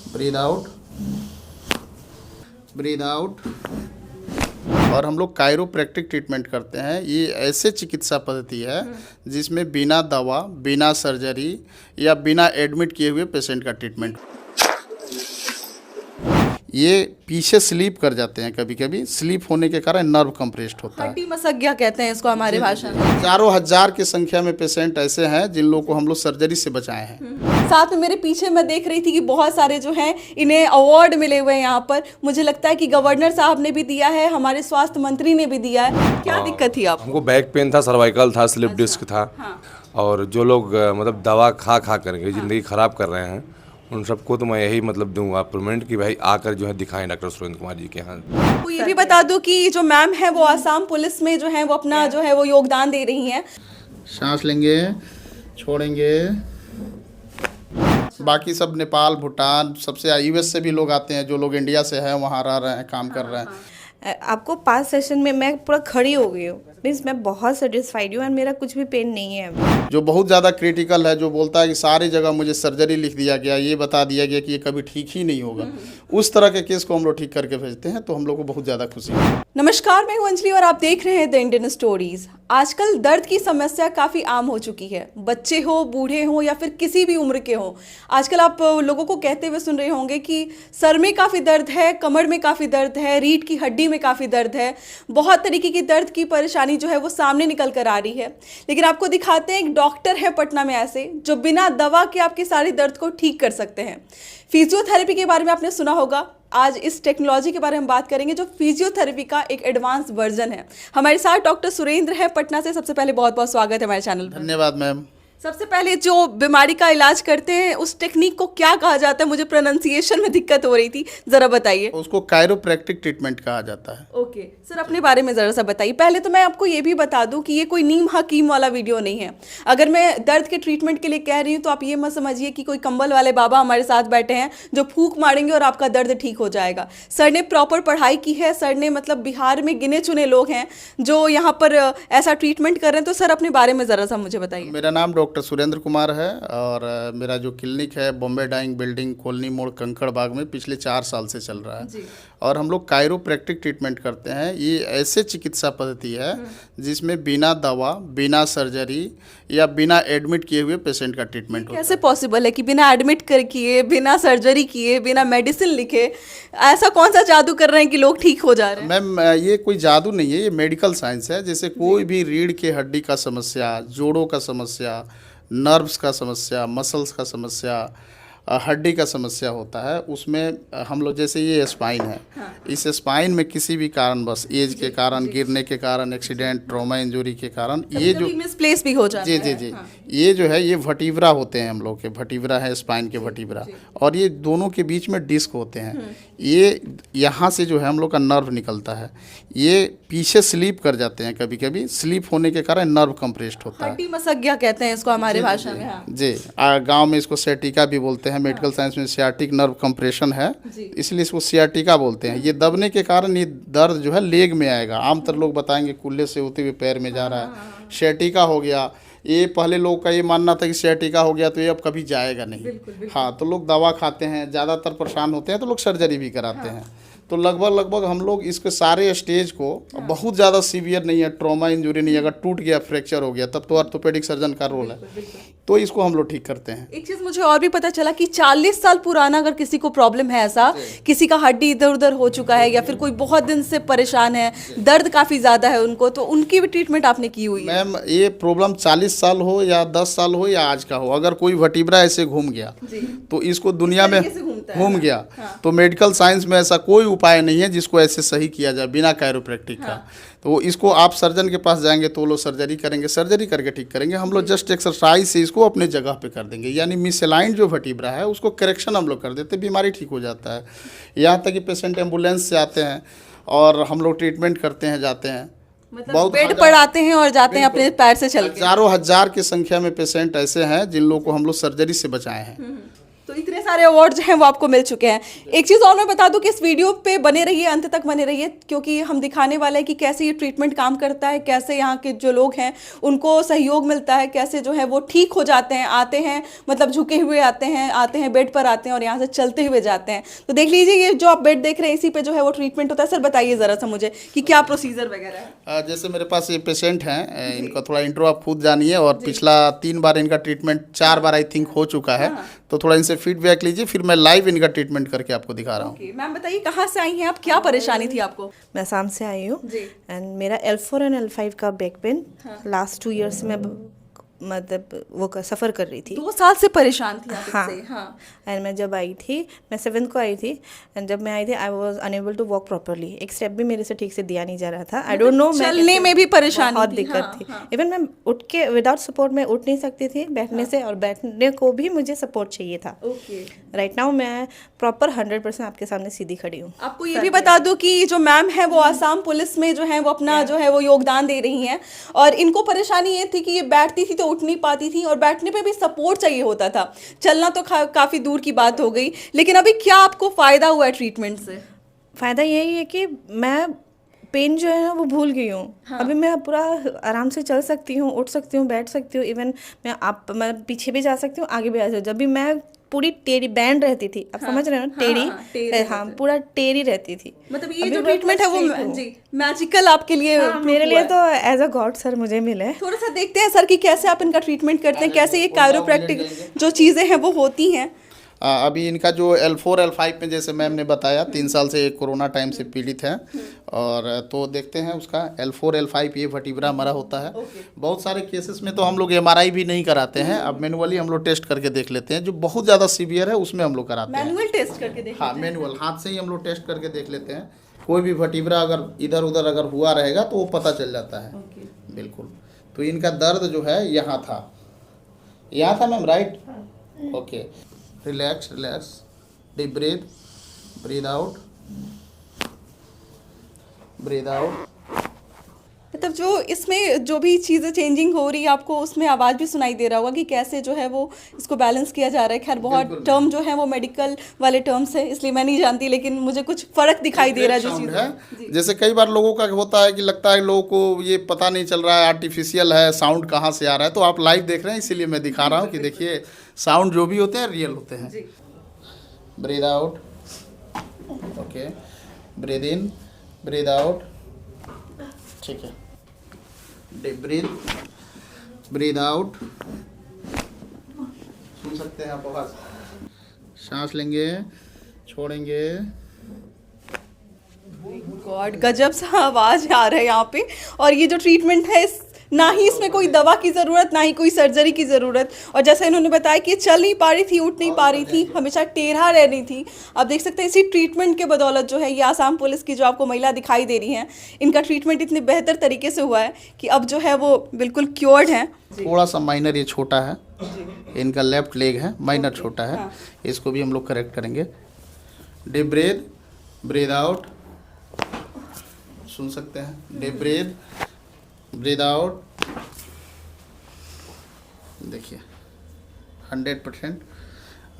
Breathe out, breathe out. और हम लोग कायरोप्रैक्टिक ट्रीटमेंट करते हैं। ये ऐसे चिकित्सा पद्धति है जिसमें बिना दवा, बिना सर्जरी या बिना एडमिट किए हुए पेशेंट का ट्रीटमेंट। ये पीछे स्लीप कर जाते हैं, कभी कभी स्लीप होने के कारण नर्व कंप्रेस्ड होता है। हड्डी मसज्ञा कहते हैं इसको हमारे भाषा में। हजारों हजार की संख्या में पेशेंट ऐसे हैं जिन लोगों को हम लोग सर्जरी से बचाए हैं। साथ में मेरे पीछे मैं देख रही थी कि बहुत सारे जो हैं इन्हें अवार्ड मिले हुए हैं यहाँ पर। मुझे लगता है कि गवर्नर साहब ने भी दिया है, हमारे स्वास्थ्य मंत्री ने भी दिया है। क्या दिक्कत थी आपको? हमको बैक पेन था, सर्वाइकल था, स्लिप डिस्क था। और जो लोग मतलब दवा खा करके ज़िंदगी ख़राब कर रहे हैं उन सबको तो मैं यही मतलब दूंगा पेमेंट कि भाई आकर जो है दिखाएं डॉक्टर सुरेंद्र कुमार जी के यहाँ। आपको ये भी बता दूं कि जो मैम है वो आसाम पुलिस में जो है वो अपना जो है वो योगदान दे रही हैं। सांस लेंगे, छोड़ेंगे। बाकी सब नेपाल, भूटान, सबसे यूएस से भी लोग आते हैं। जो लोग इंडिया से हैं वहाँ रह रहे हैं, काम कर रहे हैं। आपको 5 सेशन में मैं पूरा खड़ी हो गई हूँ। मीन्स मैं बहुत सेटिस्फाइड हूँ और मेरा कुछ भी पेन नहीं है अभी। जो बहुत ज़्यादा क्रिटिकल है, जो बोलता है कि सारी जगह मुझे सर्जरी लिख दिया गया, ये बता दिया गया कि ये कभी ठीक ही नहीं होगा, उस तरह के केस को हम लोग ठीक करके भेजते हैं। तो हम लोग को बहुत ज़्यादा खुशी है। नमस्कार, मैं हूं अंजलि और आप देख रहे हैं द इंडियन स्टोरीज। आजकल दर्द की समस्या काफ़ी आम हो चुकी है। बच्चे हो, बूढ़े हो या फिर किसी भी उम्र के हो। आजकल आप लोगों को कहते हुए सुन रहे होंगे कि सर में काफ़ी दर्द है, कमर में काफ़ी दर्द है, रीढ़ की हड्डी में काफ़ी दर्द है। बहुत तरीके की दर्द की परेशानी जो है वो सामने निकल कर आ रही है। लेकिन आपको दिखाते हैं एक डॉक्टर है पटना में ऐसे जो बिना दवा के आपके सारे दर्द को ठीक कर सकते हैं। फिजियोथेरेपी के बारे में आपने सुना होगा। आज इस टेक्नोलॉजी के बारे में बात करेंगे जो फिजियोथेरेपी का एक एडवांस वर्जन है। हमारे साथ डॉक्टर सुरेंद्र है पटना से। सबसे पहले बहुत बहुत स्वागत है हमारे चैनल पर। धन्यवाद मैम। सबसे पहले जो बीमारी का इलाज करते हैं उस टेक्निक को क्या कहा जाता है? मुझे प्रोनाउंसिएशन में दिक्कत हो रही थी, जरा बताइए। उसको कायरोप्रैक्टिक ट्रीटमेंट कहा जाता है। ओके सर, अपने बारे में ज़रा सा बताइए। पहले तो मैं आपको ये भी बता दूं कि ये कोई नीम हकीम वाला वीडियो नहीं है। अगर मैं दर्द के ट्रीटमेंट के लिए कह रही हूँ तो आप ये मत समझिए कि कोई कंबल वाले बाबा हमारे साथ बैठे हैं जो फूंक मारेंगे और आपका दर्द ठीक हो जाएगा। सर ने प्रॉपर पढ़ाई की है। सर ने मतलब बिहार में गिने चुने लोग हैं जो यहाँ पर ऐसा ट्रीटमेंट कर रहे हैं। तो सर अपने बारे में ज़रा सा मुझे बताइए। मेरा नाम डॉक्टर सुरेंद्र कुमार है और मेरा जो क्लिनिक है बॉम्बे डाइंग बिल्डिंग, कॉलोनी मोड़, कंकड़ बाग में पिछले 4 साल से चल रहा है। और हम लोग कायरोप्रैक्टिक ट्रीटमेंट करते हैं। ये ऐसे चिकित्सा पद्धति है जिसमें बिना दवा, बिना सर्जरी या बिना एडमिट किए हुए पेशेंट का ट्रीटमेंट होता है। कैसे पॉसिबल है कि बिना एडमिट कर किए, बिना सर्जरी किए, बिना मेडिसिन लिखे ऐसा कौन सा जादू कर रहे हैं कि लोग ठीक हो जा रहे हैं? मैम ये कोई जादू नहीं है, ये मेडिकल साइंस है। जैसे कोई भी रीढ़ के हड्डी का समस्या, जोड़ों का समस्या, नर्व्स का समस्या, मसल्स का समस्या, हड्डी का समस्या होता है, उसमें हम लोग जैसे ये स्पाइन है। इस स्पाइन में किसी भी कारण, बस एज के कारण, गिरने के कारण, एक्सीडेंट, ट्रॉमा इंजरी के कारण ये जो मिसप्लेस भी हो जाता है। जी ये जो है ये वर्टिब्रा होते हैं। हम लोग के वर्टिब्रा है, स्पाइन के वर्टिब्रा, और ये दोनों के बीच में डिस्क होते हैं। ये यहाँ से जो है हम लोग का नर्व निकलता है। ये पीछे स्लीप कर जाते हैं, कभी कभी स्लीप होने के कारण नर्व कंप्रेस्ड होता है। हड्डी मसज्ञा कहते हैं इसको हमारे भाषा में। हाँ। जी गांव में इसको सियाटिका भी बोलते हैं। मेडिकल साइंस में सियाटिक नर्व कंप्रेशन है, इसलिए इसको सियाटिका बोलते हैं। ये दबने के कारण ये दर्द जो है लेग में आएगा। आमतौर लोग बताएंगे कूल्हे से होते हुए पैर में जा रहा है, सियाटिका हो गया। ये पहले लोग का ये मानना था कि सियाटिका हो गया तो ये अब कभी जाएगा नहीं। बिल्कुल। हाँ, तो लोग दवा खाते हैं, ज़्यादातर परेशान होते हैं तो लोग सर्जरी भी कराते हैं। तो लगभग हम लोग इसके सारे स्टेज को, बहुत ज़्यादा सीवियर नहीं है, ट्रॉमा इंजरी नहीं है, अगर टूट गया, फ्रैक्चर हो गया, तब तो ऑर्थोपेडिक सर्जन का रोल है। तो इसको हम लोग ठीक करते हैं। एक चीज़ मुझे और भी पता चला कि 40 साल पुराना अगर किसी को प्रॉब्लम है, ऐसा किसी का हड्डी इधर उधर हो चुका है या फिर कोई बहुत दिन से परेशान है, दर्द काफ़ी ज़्यादा है उनको, तो उनकी भी ट्रीटमेंट आपने की हुई है? मैम ये प्रॉब्लम 40 साल हो या 10 साल हो या आज का हो, अगर कोई वर्टिब्रा ऐसे घूम गया तो इसको दुनिया में घूम गया तो मेडिकल साइंस में ऐसा कोई उपाय नहीं है जिसको ऐसे सही किया जाए बिना कायरोप्रैक्टिक का। तो इसको आप सर्जन के पास जाएंगे तो लोग सर्जरी करेंगे, सर्जरी करके ठीक करेंगे। हम लोग जस्ट एक्सरसाइज से इसको अपने जगह पे कर देंगे, यानी मिसलाइन जो वर्टिब्रा है उसको करेक्शन हम लोग कर देते, बीमारी ठीक हो जाता है। यहाँ तक कि पेशेंट एम्बुलेंस से आते हैं और हम लोग ट्रीटमेंट करते हैं, जाते हैं, मतलब बेड पर आते हैं और जाते हैं अपने पैर से चल के। हजारों हजार की संख्या में पेशेंट ऐसे हैं जिन लोगों को हम लोग सर्जरी से बचाए हैं। तो इतने सारे अवार्ड जो हैं वो आपको मिल चुके हैं। एक चीज़ और मैं बता दूं कि इस वीडियो पे बने रहिए, अंत तक बने रहिए, क्योंकि हम दिखाने वाले हैं कि कैसे ये ट्रीटमेंट काम करता है, कैसे यहाँ के जो लोग हैं उनको सहयोग मिलता है, कैसे जो है वो ठीक हो जाते हैं, आते हैं मतलब झुके हुए आते हैं बेड पर आते हैं और यहाँ से चलते हुए जाते हैं। तो देख लीजिए ये जो आप बेड देख रहे हैं इसी पे जो है वो ट्रीटमेंट होता है। सर बताइए ज़रा सा मुझे कि क्या प्रोसीजर वगैरह है। जैसे मेरे पास ये पेशेंट हैं, इनका थोड़ा इंट्रो आप खुद जानिए, और पिछला 3 बार इनका ट्रीटमेंट 4 बार आई थिंक हो चुका है, तो थोड़ा इनसे फीडबैक लीजिए, फिर मैं लाइव इनका ट्रीटमेंट करके आपको दिखा रहा हूँ। मैम बताइए कहाँ से आई हैं आप, क्या परेशानी थी आपको? मैं आसाम से आई हूँ जी। एंड मेरा L4 एंड L5 का बैक पेन लास्ट 2 ईयर्स में मतलब वो सफ़र कर रही थी। 2 साल से परेशान थी आप हाँ इससे? हाँ। एंड मैं जब आई थी, मैं 7th को आई थी, एंड जब मैं आई थी I was unable to walk properly. एक स्टेप भी मेरे से ठीक से दिया नहीं जा रहा था। आई डोंट नो, चलने में भी परेशानी बहुत थी। दिक्कत हाँ, थी। हाँ। इवन मैं उठ के विदाउट सपोर्ट मैं उठ नहीं सकती थी बैठने से, और बैठने को भी मुझे सपोर्ट चाहिए था। ओके। राइट नाउ मैं प्रॉपर 100% आपके सामने सीधी खड़ी हूँ। आपको ये भी बता दूं कि जो मैम है वो आसाम पुलिस में जो है वो अपना जो है वो योगदान दे रही हैं, और इनको परेशानी ये थी कि ये बैठती थी तो उठ नहीं पाती थी, और बैठने पे भी सपोर्ट चाहिए होता था। चलना तो काफ़ी दूर की बात हो गई, लेकिन अभी क्या आपको फ़ायदा हुआ है ट्रीटमेंट से? फ़ायदा यही है कि मैं पेन जो है ना वो भूल गई हूँ। हाँ। अभी मैं पूरा आराम से चल सकती हूँ, उठ सकती हूँ, बैठ सकती हूँ, इवन मैं पीछे भी जा सकती हूँ, आगे भी जा सकती हूँ। जब भी मैं पूरी टेढ़ी बैंड रहती थी, आप समझ रहे हो ना, टेढ़ी, हाँ पूरा टेढ़ी रहती थी। मतलब ये जो ट्रीटमेंट है वो जी मैजिकल आपके लिए मेरे लिए तो एज अ गॉड सर मुझे मिले। थोड़ा सा देखते हैं सर कि कैसे आप इनका ट्रीटमेंट करते हैं, कैसे ये कायरोप्रैक्टिक जो चीज़ें हैं वो होती हैं। अभी इनका जो L4 L5 में जैसे मैम ने बताया 3 साल से कोरोना टाइम से पीड़ित हैं, और तो देखते हैं उसका L4 L5 ये वर्टिब्रा मरा होता है। बहुत सारे केसेस में तो हम लोग MRI भी नहीं कराते हैं, अब मैनुअली हम लोग टेस्ट करके देख लेते हैं। जो बहुत ज़्यादा सीवियर है उसमें हम लोग कराते हैं मैनुअल टेस्ट करके देख। हाँ, मैनुअल हाथ से ही हम लोग टेस्ट करके देख लेते हैं। कोई भी वर्टिब्रा अगर इधर उधर अगर हुआ रहेगा तो वो पता चल जाता है। बिल्कुल। तो इनका दर्द जो है यहाँ था ma'am, right? Okay, relax, deep breath out, मतलब जो इसमें जो भी चीज़ें चेंजिंग हो रही है आपको उसमें आवाज़ भी सुनाई दे रहा होगा कि कैसे जो है वो इसको बैलेंस किया जा रहा है। खैर बहुत टर्म जो है वो मेडिकल वाले टर्म्स है, इसलिए मैं नहीं जानती, लेकिन मुझे कुछ फ़र्क दिखाई दे रहा है जो चीज़ है। जैसे कई बार लोगों का होता है कि लगता है लोगों को ये पता नहीं चल रहा है आर्टिफिशियल है, साउंड कहाँ से आ रहा है, तो आप लाइव देख रहे हैं इसीलिए मैं दिखा रहा हूँ कि देखिए साउंड जो भी होते हैं रियल होते हैं। Breathe out, okay, breathe in, breathe out, ठीक है, डीप ब्रीद आउट, सुन सकते हैं आप आवाज़, सांस लेंगे, छोड़ेंगे। गॉड, गजब सा आवाज़ आ रहा है यहाँ पे। और ये जो ट्रीटमेंट है ना ही इसमें कोई दवा की ज़रूरत, ना ही कोई सर्जरी की ज़रूरत। और जैसा इन्होंने बताया कि चल नहीं पा रही थी, उठ नहीं पा रही थी, हमेशा टेढ़ा रह रही थी। आप देख सकते हैं इसी ट्रीटमेंट के बदौलत जो है ये आसाम पुलिस की जो आपको महिला दिखाई दे रही हैं, इनका ट्रीटमेंट इतने बेहतर तरीके से हुआ है कि अब जो है वो बिल्कुल क्योर्ड हैं। थोड़ा सा माइनर ये छोटा है, इनका लेफ्ट लेग है, माइनर छोटा है, इसको भी हम लोग करेक्ट करेंगे। डीप ब्रीद आउट, सुन सकते हैं, डीप ब्रीद आउट। देखिए 100%।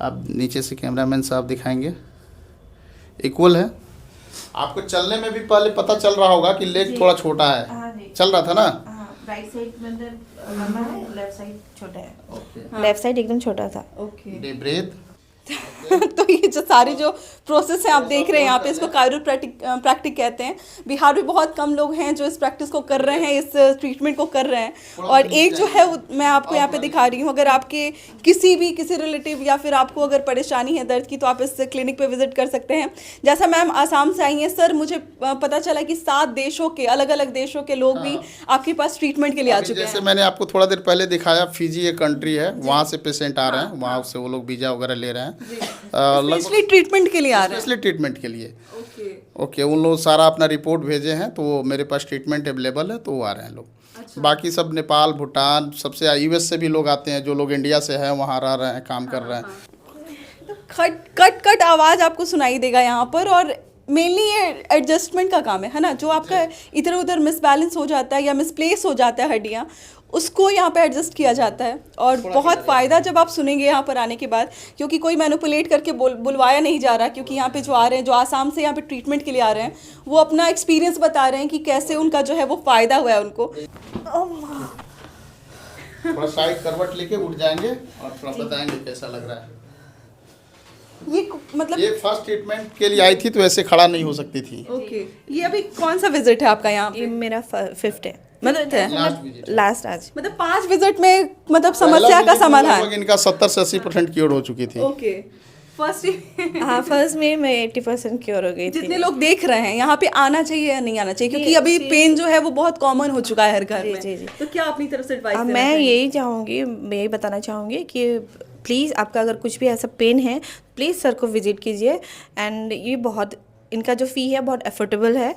आप नीचे से कैमरामैन साहब दिखाएंगे, इक्वल है। आपको चलने में भी पहले पता चल रहा होगा कि लेग थोड़ा छोटा है, चल रहा था ना? राइट साइड मतलब लंबा है, लेफ्ट साइड छोटा है। लेफ्ट साइड एकदम छोटा था। Okay, deep breath. तो ये जो सारी जो प्रोसेस है आप देख रहे हैं यहाँ पे, इसको कायरोप्रैक्टिक कहते हैं। बिहार में बहुत कम लोग हैं जो इस प्रैक्टिस को कर रहे हैं, इस ट्रीटमेंट को कर रहे हैं। और एक जो है मैं आपको यहाँ पे दिखा रही हूँ, अगर आपके किसी रिलेटिव या फिर आपको अगर परेशानी है दर्द की तो आप इस क्लिनिक पे विजिट कर सकते हैं। जैसा मैम आसाम से आई हैं, सर मुझे पता चला कि 7 देशों के अलग अलग देशों के लोग भी आपके पास ट्रीटमेंट के लिए आ चुके हैं। जैसे मैंने आपको थोड़ा देर पहले दिखाया, फिजी एक कंट्री है, वहाँ से पेशेंट आ रहे हैं, वहाँ से वो लोग वीजा वगैरह ले रहे हैं स्पेशली ट्रीटमेंट के लिए आ रहे हैं। स्पेशली ट्रीटमेंट के लिए। ओके, उन लोग सारा अपना रिपोर्ट भेजे हैं, तो वो मेरे पास ट्रीटमेंट अवेलेबल है, तो वो आ रहे हैं लोग। बाकी सब नेपाल, भूटान, सबसे US से भी लोग आते हैं, जो लोग इंडिया से हैं वहाँ रह रहे हैं, काम कर रहे हैं। कट आवाज़ आपको सुनाई देगा यहाँ पर, और मेनली ये एडजस्टमेंट का काम है ना, जो आपका इधर उधर मिसबैलेंस हो जाता है या मिसप्लेस हो जाता है हड्डियाँ, उसको यहाँ पे एडजस्ट किया जाता है। और बहुत फ़ायदा जब आप सुनेंगे यहाँ पर आने के बाद, क्योंकि कोई मैनिपुलेट करके बुलवाया नहीं जा रहा, क्योंकि यहाँ पे जो आ रहे हैं, जो आसाम से यहाँ पे ट्रीटमेंट के लिए आ रहे हैं, वो अपना एक्सपीरियंस बता रहे हैं कि कैसे उनका जो है वो फ़ायदा हुआ है उनको। थोड़ा साइड करवट लेके उठ जाएंगे और थोड़ा बताएंगे कैसा लग रहा है। ये मतलब ये फर्स्ट ट्रीटमेंट के लिए आई थी तो ऐसे खड़ा नहीं हो सकती थी। ओके, ये अभी कौन सा विजिट है आपका यहाँ ये पे? मेरा 5th है, मतलब लास्ट विजिट लास्ट आज। मतलब 5 विजिट में मतलब समस्या का समाधान। इनका 70 से 80% क्योर हो चुकी थी। ओके, फर्स्ट हाँ, फर्स्ट में मैं 80% क्योर हो गई थी। जितने लोग देख रहे हैं यहाँ पे आना चाहिए या नहीं आना चाहिए, क्योंकि अभी पेन जो है वो बहुत कॉमन हो चुका है हर घर में। जी, जी। तो क्या अपनी तरफ से एडवाइस अब देना मैं चाहेंगे? यही चाहूँगी, मैं यही बताना चाहूँगी कि प्लीज़ आपका अगर कुछ भी ऐसा पेन है, प्लीज़ सर को विजिट कीजिए। एंड ये बहुत, इनका जो फ़ी है बहुत अफोर्डेबल है।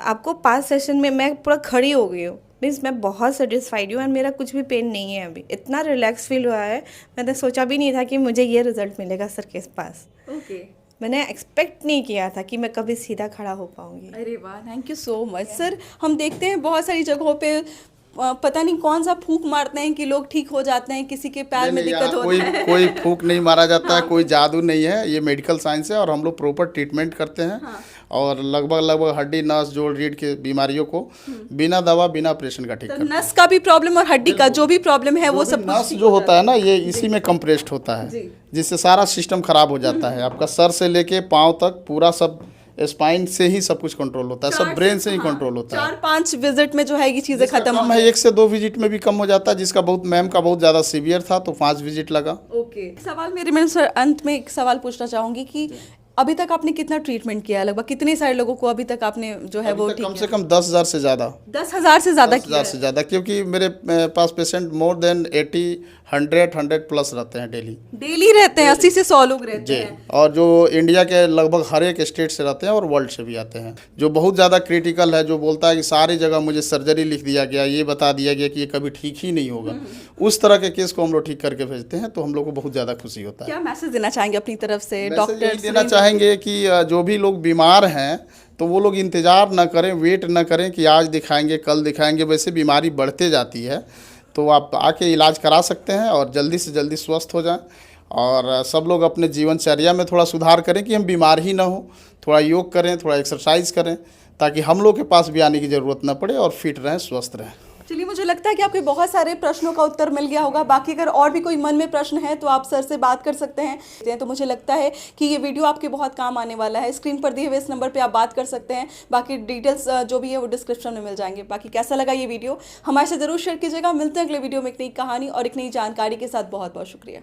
आपको 5 सेशन में मैं पूरा खड़ी हो गई हूँ, मीन्स मैं बहुत सेटिस्फाइड हूँ एंड मेरा कुछ भी पेन नहीं है अभी। इतना रिलैक्स फील हुआ है, मैंने सोचा भी नहीं था कि मुझे ये रिजल्ट मिलेगा सर के पास। ओके, मैंने एक्सपेक्ट नहीं किया था कि मैं कभी सीधा खड़ा हो पाऊँगी। अरे वाह, thank you so much sir. हम देखते हैं बहुत सारी जगहों पे पता नहीं कौन सा फूंक मारते हैं कि लोग ठीक हो जाते हैं, किसी के पैर में दिक्कत होता है। कोई फूक नहीं मारा जाता है, कोई जादू नहीं है, ये मेडिकल साइंस है और हम लोग प्रॉपर ट्रीटमेंट करते हैं। और लगभग हड्डी नस जोड़ रीढ़ की बीमारियों को बिना दवा बिना ऑपरेशन का ठीक तो करते हैं। नस का भी प्रॉब्लम और हड्डी का जो भी प्रॉब्लम है वो सब नस जो होता है ना, ये इसी में कंप्रेस्ड होता है, जिससे सारा सिस्टम खराब हो जाता है। आपका सर से लेके पाँव तक पूरा सब स्पाइन से ही सब कुछ कंट्रोल होता है, सब ब्रेन से ही कंट्रोल होता है। 4-5 विजिट में जो है ये चीजें खत्म कम है, 1 से 2 विजिट में भी कम हो जाता है। जिसका बहुत मैम का बहुत ज़्यादा सीवियर था तो 5 विजिट लगा। ओके, सवाल मैं सर अंत में एक सवाल पूछना चाहूंगी कि अभी तक आपने कितना ट्रीटमेंट किया है? लगभग कितने सारे लोगों को अभी तक आपने जो है वो ठीक कम से कम 10,000 से ज़्यादा 10,000 से ज्यादा किया 10,000 से ज़्यादा, क्योंकि मेरे पास पेशेंट मोर देन 80 100 प्लस रहते हैं डेली रहते हैं। 80 से 100 लोग रहते जी। हैं। और जो इंडिया के लगभग हर एक स्टेट से रहते हैं और वर्ल्ड से भी आते हैं। जो बहुत ज़्यादा क्रिटिकल है, जो बोलता है कि सारी जगह मुझे सर्जरी लिख दिया गया, ये बता दिया गया कि ये कभी ठीक ही नहीं होगा, उस तरह के केस को हम लोग ठीक करके भेजते हैं, तो हम लोग को बहुत ज़्यादा खुशी होता है। क्या मैसेज देना चाहेंगे अपनी तरफ से मैसेज डॉक्टर? यही देना चाहेंगे कि जो भी लोग बीमार हैं तो वो लोग इंतज़ार ना करें, वेट ना करें कि आज दिखाएंगे कल दिखाएंगे। वैसे बीमारी बढ़ते जाती है, तो आप आके इलाज करा सकते हैं और जल्दी से जल्दी स्वस्थ हो जाएं। और सब लोग अपने जीवनचर्या में थोड़ा सुधार करें कि हम बीमार ही ना हो। थोड़ा योग करें, थोड़ा एक्सरसाइज करें, ताकि हम लोग के पास भी आने की ज़रूरत ना पड़े और फिट रहें, स्वस्थ रहें। चलिए, मुझे लगता है कि आपके बहुत सारे प्रश्नों का उत्तर मिल गया होगा। बाकी अगर और भी कोई मन में प्रश्न है तो आप सर से बात कर सकते हैं। तो मुझे लगता है कि ये वीडियो आपके बहुत काम आने वाला है। स्क्रीन पर दिए हुए इस नंबर पे आप बात कर सकते हैं। बाकी डिटेल्स जो भी है वो डिस्क्रिप्शन में मिल जाएंगे। बाकी कैसा लगा ये वीडियो हमारे साथ ज़रूर शेयर कीजिएगा। मिलते हैं अगले वीडियो में एक नई कहानी और एक नई जानकारी के साथ। बहुत बहुत शुक्रिया।